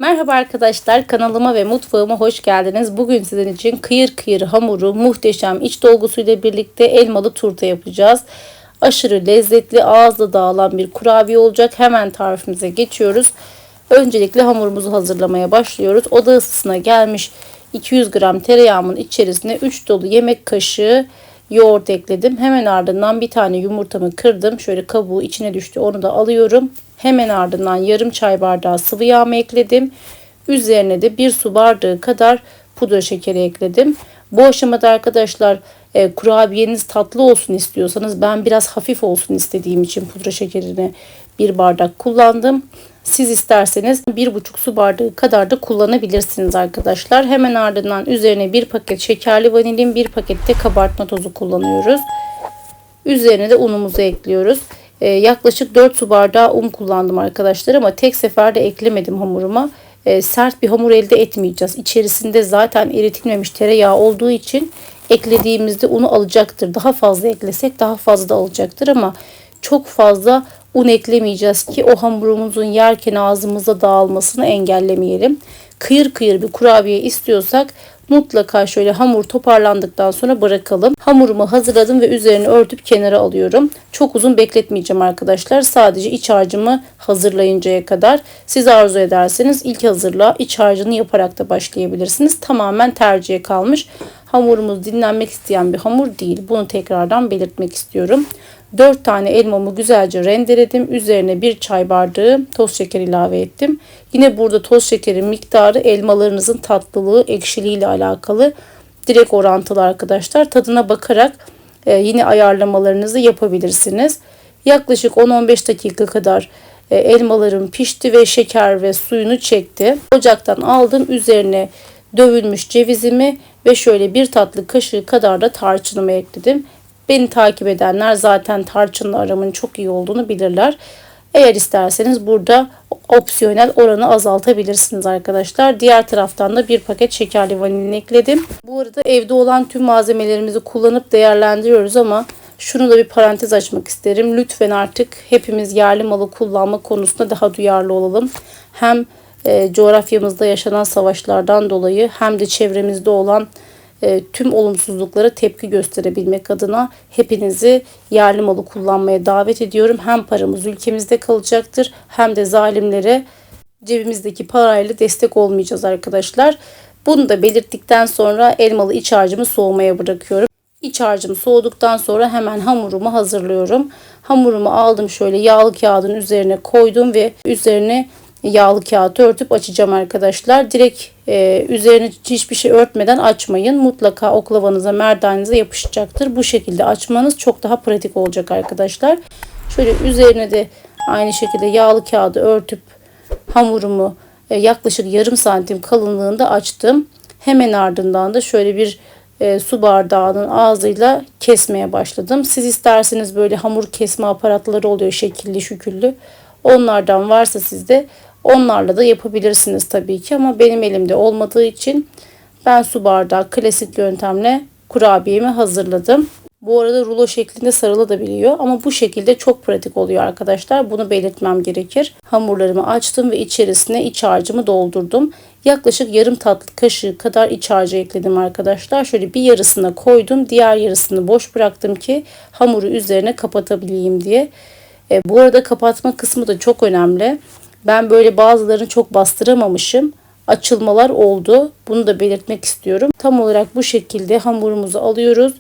Merhaba arkadaşlar, kanalıma ve mutfağıma hoş geldiniz. Bugün sizin için kıyır kıyır hamuru, muhteşem iç dolgusuyla birlikte elmalı turta yapacağız. Aşırı lezzetli, ağızda dağılan bir kurabiye olacak. Hemen tarifimize geçiyoruz. Öncelikle hamurumuzu hazırlamaya başlıyoruz. Oda ısısına gelmiş 200 gram tereyağımın içerisine 3 dolu yemek kaşığı yoğurt ekledim. Hemen ardından bir tane yumurtamı kırdım. Şöyle kabuğu içine düştü. Onu da alıyorum. Hemen ardından yarım çay bardağı sıvı yağımı ekledim. Üzerine de 1 su bardağı kadar pudra şekeri ekledim. Bu aşamada arkadaşlar kurabiyeniz tatlı olsun istiyorsanız, ben biraz hafif olsun istediğim için pudra şekerini 1 bardak kullandım. Siz isterseniz 1,5 su bardağı kadar da kullanabilirsiniz arkadaşlar. Hemen ardından üzerine 1 paket şekerli vanilin, 1 paket de kabartma tozu kullanıyoruz. Üzerine de unumuzu ekliyoruz. Yaklaşık 4 su bardağı un kullandım arkadaşlar, ama tek seferde eklemedim hamuruma. Sert bir hamur elde etmeyeceğiz. İçerisinde zaten eritilmemiş tereyağı olduğu için eklediğimizde unu alacaktır. Daha fazla eklesek daha fazla da alacaktır, ama çok fazla un eklemeyeceğiz ki o hamurumuzun yerken ağzımıza dağılmasını engellemeyelim. Kıyır kıyır bir kurabiye istiyorsak mutlaka şöyle hamur toparlandıktan sonra bırakalım. Hamurumu hazırladım ve üzerini örtüp kenara alıyorum. Çok uzun bekletmeyeceğim arkadaşlar. Sadece iç harcımı hazırlayıncaya kadar. Siz arzu ederseniz ilk hazırlığa iç harcını yaparak da başlayabilirsiniz. Tamamen tercihe kalmış. Hamurumuz dinlenmek isteyen bir hamur değil. Bunu tekrardan belirtmek istiyorum. 4 tane elmamı güzelce rendeledim. Üzerine 1 çay bardağı toz şeker ilave ettim. Yine burada toz şekerin miktarı elmalarınızın tatlılığı, ekşiliği ile alakalı. Direkt orantılı arkadaşlar. Tadına bakarak yine ayarlamalarınızı yapabilirsiniz. Yaklaşık 10-15 dakika kadar elmalarım pişti ve şeker ve suyunu çekti. Ocaktan aldım. Üzerine dövülmüş cevizimi ve şöyle 1 tatlı kaşığı kadar da tarçınımı ekledim. Beni takip edenler zaten tarçınla aramın çok iyi olduğunu bilirler. Eğer isterseniz burada opsiyonel oranı azaltabilirsiniz arkadaşlar. Diğer taraftan da 1 paket şekerli vanilin ekledim. Bu arada evde olan tüm malzemelerimizi kullanıp değerlendiriyoruz, ama şunu da bir parantez açmak isterim. Lütfen artık hepimiz yerli malı kullanma konusunda daha duyarlı olalım. Hem coğrafyamızda yaşanan savaşlardan dolayı hem de çevremizde olan tüm olumsuzluklara tepki gösterebilmek adına hepinizi yerli malı kullanmaya davet ediyorum. Hem paramız ülkemizde kalacaktır, hem de zalimlere cebimizdeki parayla destek olmayacağız arkadaşlar. Bunu da belirttikten sonra elmalı iç harcımı soğumaya bırakıyorum. İç harcım soğuduktan sonra hemen hamurumu hazırlıyorum. Hamurumu aldım, şöyle yağlı kağıdın üzerine koydum ve üzerine yağlı kağıt örtüp açacağım arkadaşlar. Direkt üzerine hiçbir şey örtmeden açmayın. Mutlaka oklavanıza, merdanenize yapışacaktır. Bu şekilde açmanız çok daha pratik olacak arkadaşlar. Şöyle üzerine de aynı şekilde yağlı kağıdı örtüp hamurumu yaklaşık yarım santim kalınlığında açtım. Hemen ardından da şöyle bir su bardağının ağzıyla kesmeye başladım. Siz isterseniz böyle hamur kesme aparatları oluyor, şekilli şüküllü. Onlardan varsa sizde, onlarla da yapabilirsiniz tabii ki, ama benim elimde olmadığı için ben su bardağı klasik yöntemle kurabiyemi hazırladım. Bu arada rulo şeklinde sarılabiliyor, ama bu şekilde çok pratik oluyor arkadaşlar. Bunu belirtmem gerekir. Hamurlarımı açtım ve içerisine iç harcımı doldurdum. Yaklaşık yarım tatlı kaşığı kadar iç harcı ekledim arkadaşlar. Şöyle bir yarısına koydum. Diğer yarısını boş bıraktım ki hamuru üzerine kapatabileyim diye. Bu arada kapatma kısmı da çok önemli. Ben böyle bazılarını çok bastıramamışım. Açılmalar oldu. Bunu da belirtmek istiyorum. Tam olarak bu şekilde hamurumuzu alıyoruz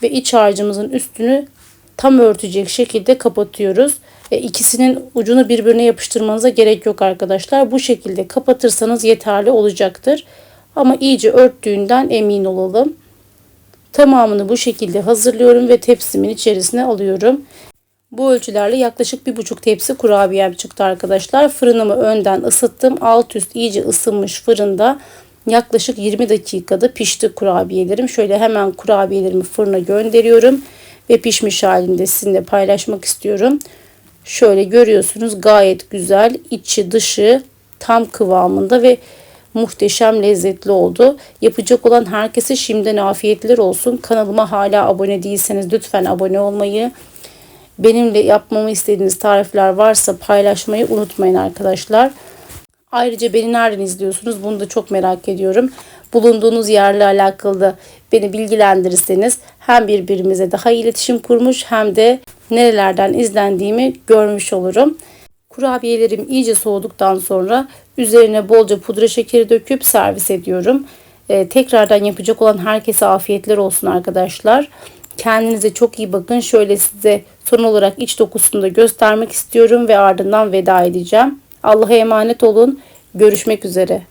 ve iç harcımızın üstünü tam örtecek şekilde kapatıyoruz. İkisinin ucunu birbirine yapıştırmanıza gerek yok arkadaşlar. Bu şekilde kapatırsanız yeterli olacaktır. Ama iyice örttüğünden emin olalım. Tamamını bu şekilde hazırlıyorum ve tepsimin içerisine alıyorum. Bu ölçülerle yaklaşık 1,5 tepsi kurabiyem çıktı arkadaşlar. Fırınımı önden ısıttım. Alt üst iyice ısınmış fırında yaklaşık 20 dakikada pişti kurabiyelerim. Şöyle hemen kurabiyelerimi fırına gönderiyorum ve pişmiş halinde sizinle paylaşmak istiyorum. Şöyle görüyorsunuz, gayet güzel, içi dışı tam kıvamında ve muhteşem lezzetli oldu. Yapacak olan herkese şimdiden afiyetler olsun. Kanalıma hala abone değilseniz lütfen abone olmayı, benimle yapmamı istediğiniz tarifler varsa paylaşmayı unutmayın arkadaşlar. Ayrıca beni nereden izliyorsunuz? Bunu da çok merak ediyorum. Bulunduğunuz yerle alakalı da beni bilgilendirirseniz hem birbirimize daha iyi iletişim kurmuş hem de nerelerden izlendiğimi görmüş olurum. Kurabiyelerim iyice soğuduktan sonra üzerine bolca pudra şekeri döküp servis ediyorum. Tekrardan yapacak olan herkese afiyetler olsun arkadaşlar. Kendinize çok iyi bakın. Şöyle size son olarak iç dokusunu da göstermek istiyorum ve ardından veda edeceğim. Allah'a emanet olun. Görüşmek üzere.